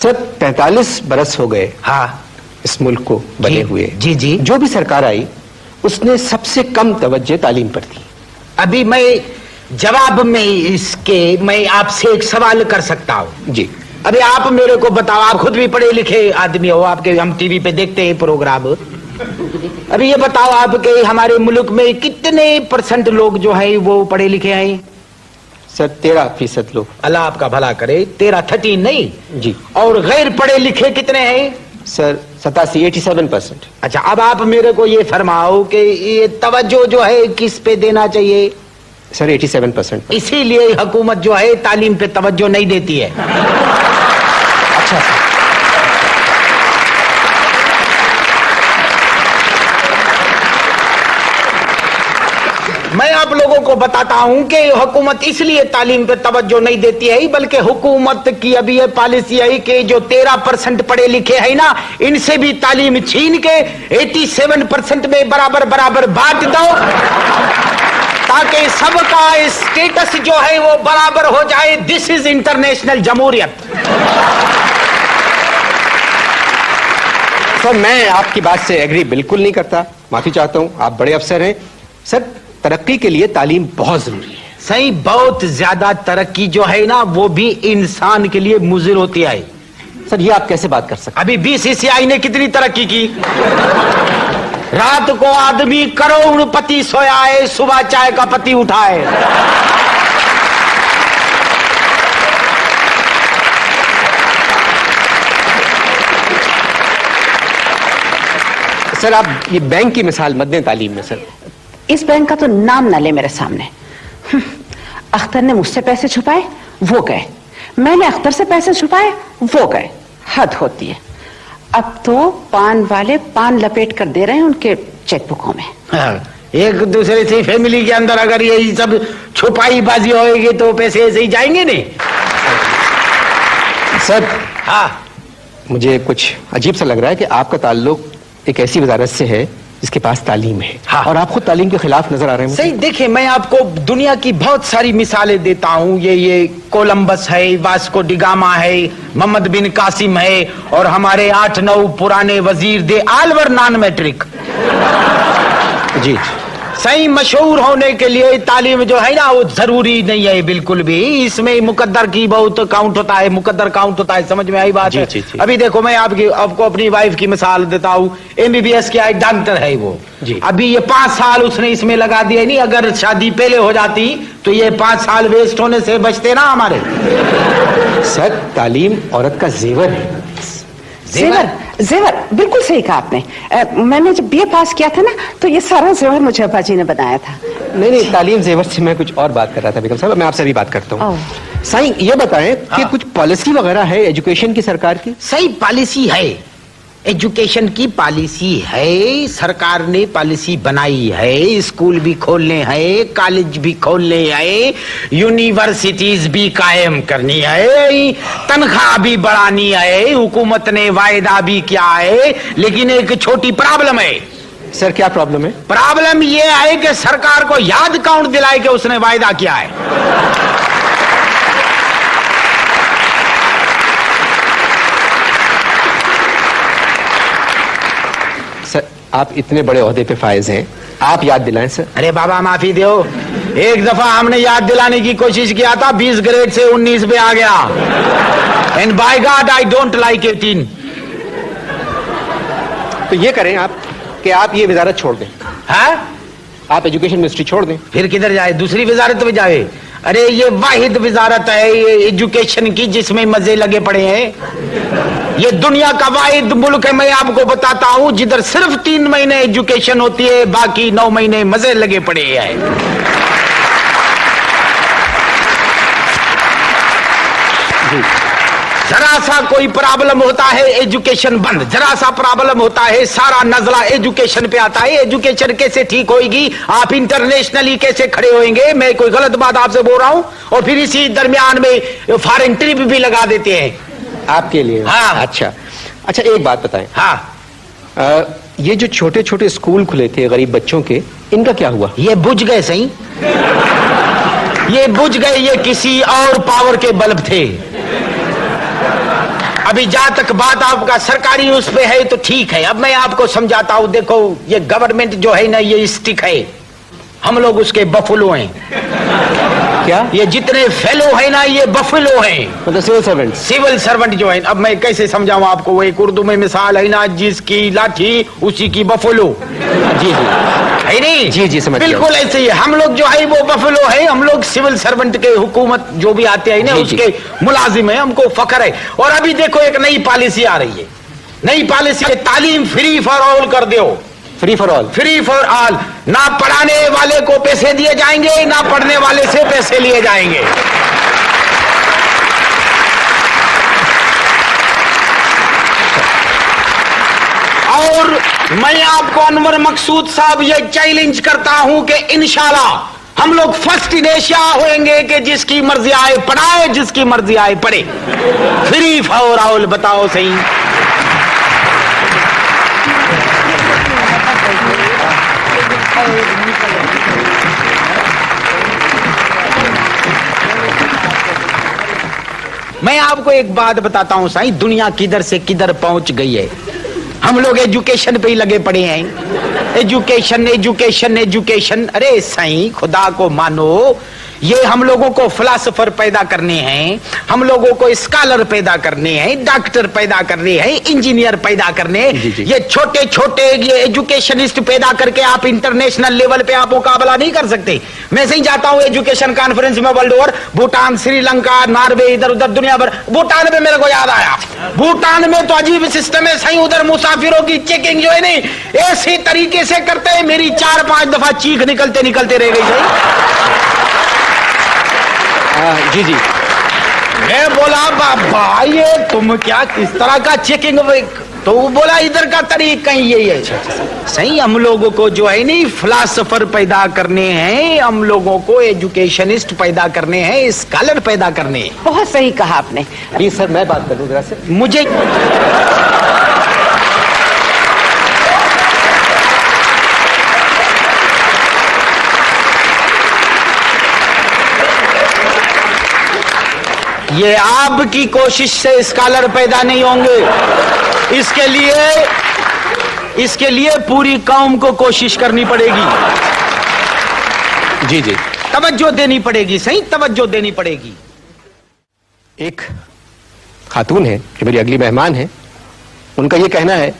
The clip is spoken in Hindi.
सर 45 बरस हो गए हाँ इस मुल्क को बने हुए। जी जी। जो भी सरकार आई उसने सबसे कम तवज्जो तालीम पर दी। अभी मैं जवाब में इसके मैं आपसे एक सवाल कर सकता हूँ जी। अभी आप मेरे को बताओ, आप खुद भी पढ़े लिखे आदमी हो, आपके हम टीवी पे देखते हैं प्रोग्राम। अभी ये बताओ आपके हमारे मुल्क में कितने % लोग जो है वो पढ़े लिखे हैं? सर 13% लोग। अल्लाह आपका भला करे। 13 नहीं जी। और गैर पढ़े लिखे कितने हैं? सर 87% अच्छा, अब आप मेरे को ये फरमाओ कि ये तवज्जो जो है किस पे देना चाहिए? सर 87%। इसीलिए हुकूमत जो है तालीम पे तवज्जो नहीं देती है। अच्छा सर। मैं आप लोगों को बताता हूं कि हुकूमत इसलिए तालीम पे तवज्जो नहीं देती है, बल्कि हुकूमत की अभी ये पॉलिसी है कि जो 13% पढ़े लिखे हैं ना, इनसे भी तालीम छीन के 87% में बराबर बराबर बांट दो, ताकि सबका स्टेटस जो है वो बराबर हो जाए। दिस इज इंटरनेशनल जमहूरियत। सर मैं आपकी बात से एग्री बिल्कुल नहीं करता, माफी चाहता हूं, आप बड़े अफसर हैं। सर तरक्की के लिए तालीम बहुत जरूरी है। सही, बहुत ज्यादा तरक्की जो है ना वो भी इंसान के लिए मुज़िर होती है। सर ये आप कैसे बात कर सकते? अभी BCCI ने कितनी तरक्की की। रात को आदमी करोड़पति सोया है, सुबह चाय का पत्ती उठाए। सर आप ये बैंक की मिसाल मत दें तालीम में। सर इस बैंक का तो नाम ना ले मेरे सामने। अख्तर ने मुझसे पैसे छुपाए, वो गए। मैंने अख्तर से पैसे छुपाए, वो गए। हद होती है। अब तो पान वाले पान लपेट कर दे रहे हैं उनके चेकबुकों में। हाँ, एक दूसरे से फैमिली के अंदर अगर यही सब छुपाई बाजी होगी तो पैसे ऐसे ही जाएंगे नहीं। सर हाँ, मुझे कुछ अजीब सा लग रहा है कि आपका ताल्लुक एक ऐसी वजारत से है जिसके पास तालीम है। हाँ। और आप खुद तालीम के खिलाफ नजर आ रहे हैं। सही, देखिए मैं आपको दुनिया की बहुत सारी मिसालें देता हूँ। ये कोलंबस है, वास्को डिगामा है, मोहम्मद बिन कासिम है, और हमारे 8-9 पुराने वजीर दे आल वर नॉन मैट्रिक। जी। सही, मशहूर होने के लिए तालीम जो है ना वो जरूरी नहीं है बिल्कुल भी। इसमें मुकद्दर की बहुत काउंट होता है, मुकद्दर काउंट होता है। समझ में आई बात? जी, जी, जी। अभी देखो मैं आपको अपनी वाइफ की मिसाल देता हूँ। MBBS किया एक डॉक्टर है वो जी। अभी ये 5 साल उसने इसमें लगा दिया। नहीं, अगर शादी पहले हो जाती तो ये 5 साल वेस्ट होने से बचते ना हमारे। सर तालीम औरत का जेवर है। जेवर, जेवर, बिल्कुल सही कहा आपने। मैंने जब BA पास किया था ना तो ये सारा जेवर मुझे अब्बा जी ने बनाया था। नहीं तालीम जेवर से मैं कुछ और बात कर रहा था बेगम साहब। मैं आपसे भी बात करता हूँ। साईं ये बताएं कि कुछ पॉलिसी वगैरह है एजुकेशन की सरकार की? सही, पॉलिसी है, एजुकेशन की पॉलिसी है। सरकार ने पॉलिसी बनाई है। स्कूल भी खोलने हैं, कॉलेज भी खोलने हैं, यूनिवर्सिटीज भी कायम करनी है, तनख्वाह भी बढ़ानी है। हुकूमत ने वायदा भी किया है, लेकिन एक छोटी प्रॉब्लम है। सर क्या प्रॉब्लम है? प्रॉब्लम यह है कि सरकार को याद काउंट दिलाए कि उसने वायदा किया है। सर आप इतने बड़े ओहदे पे फायज हैं, आप याद दिलाएं सर। अरे बाबा माफी दो, एक दफा हमने याद दिलाने की कोशिश किया था, 20 ग्रेड से 19 पे आ गया। And by God I don't like 18। तो ये करें आप कि आप ये वजारत छोड़ दें। है? आप एजुकेशन मिनिस्ट्री छोड़ दें। फिर किधर जाए? दूसरी वजारत में जाए? अरे ये वाहिद वजारत है ये एजुकेशन की जिसमें मजे लगे पड़े हैं। ये दुनिया का वाहिद मुल्क है, मैं आपको बताता हूं, जिधर सिर्फ 3 महीने एजुकेशन होती है, बाकी 9 महीने मजे लगे पड़े हैं। जरा सा कोई प्रॉब्लम होता है एजुकेशन बंद, जरा सा प्रॉब्लम होता है सारा नजला एजुकेशन पे आता है। एजुकेशन कैसे ठीक होगी? आप इंटरनेशनली कैसे खड़े होंगे? मैं कोई गलत बात आपसे बोल रहा हूं? और फिर इसी दरमियान में फॉरेन ट्रिप भी लगा देते हैं आपके लिए। हाँ। अच्छा, एक बात बताएं। हाँ, ये जो छोटे छोटे स्कूल खुले थे गरीब बच्चों के, इनका क्या हुआ? ये बुझ गए। सही, ये बुझ गए। ये किसी और पावर के बल्ब थे। अभी जहां तक बात आपका सरकारी उस पे है तो ठीक है। अब मैं आपको समझाता हूं। देखो ये गवर्नमेंट जो है ना, ये स्टिक है, हम लोग उसके बफलो हैं। क्या? ये जितने फेलो है ना, ये बफलो हैं, मतलब सिविल सर्वेंट। सिविल सर्वेंट जो है। अब मैं कैसे समझाऊं आपको? वो एक उर्दू में मिसाल है ना, जिसकी लाठी उसी की बफलो। जी जी है नहीं? जी जी, समझ गया। बिल्कुल ऐसे ही हम लोग जो है वो बफलो है। हम लोग सिविल सर्वेंट के, हुकूमत जो भी आते हैं ना, जी, जी। उसके मुलाजिम है, हमको फख्र है। और अभी देखो एक नई पॉलिसी आ रही है। नई पॉलिसी है, तालीम फ्री फॉर ऑल कर दो। Free for all. Free for all. ना पढ़ाने वाले को पैसे दिए जाएंगे, ना पढ़ने वाले से पैसे लिए जाएंगे। और मैं आपको अनवर मकसूद साहब ये चैलेंज करता हूं कि इंशाल्लाह हम लोग फर्स्ट इन एशिया होंगे कि जिसकी मर्जी आए पढ़ाए, जिसकी मर्जी आए पढ़े। Free for all. बताओ सही। मैं आपको एक बात बताता हूं साईं, दुनिया किधर से किधर पहुंच गई है। हम लोग एजुकेशन पे ही लगे पड़े हैं। Education education education. अरे साईं खुदा को मानो, ये हम लोगों को फिलासफर पैदा करने हैं, हम लोगों को स्कॉलर पैदा करने हैं, डॉक्टर पैदा करने हैं, इंजीनियर पैदा करने। ये छोटे छोटे ये एजुकेशनिस्ट पैदा करके आप इंटरनेशनल लेवल पे आप मुकाबला नहीं कर सकते। मैं सही जाता हूं एजुकेशन कॉन्फ्रेंस में world over, Bhutan, Sri Lanka, Norway, इधर उधर दुनिया भर। भूटान में मेरे को याद आया, भूटान में तो अजीब सिस्टम है सही। उधर मुसाफिरों की चेकिंग जो है नहीं, ऐसी तरीके से करते हैं, मेरी 4-5 दफा चीख निकलते निकलते रह गई सही। जी जी। मैं बोला बाबा ये तुम क्या किस तरह का चेकिंग? तो वो बोला इधर का तरीका ही यही है। सही हम लोगों को जो है नहीं फिलासफर पैदा करने हैं, हम लोगों को एजुकेशनिस्ट पैदा करने हैं, स्कॉलर पैदा करने हैं। बहुत सही कहा आपने। प्लीज सर मैं बात कर दूं जरा से। मुझे ये आपकी कोशिश से स्कॉलर पैदा नहीं होंगे। इसके लिए पूरी कौम को कोशिश करनी पड़ेगी। जी जी। तवज्जो देनी पड़ेगी, सही तवज्जो देनी पड़ेगी। एक खातून है जो मेरी अगली मेहमान है, उनका ये कहना है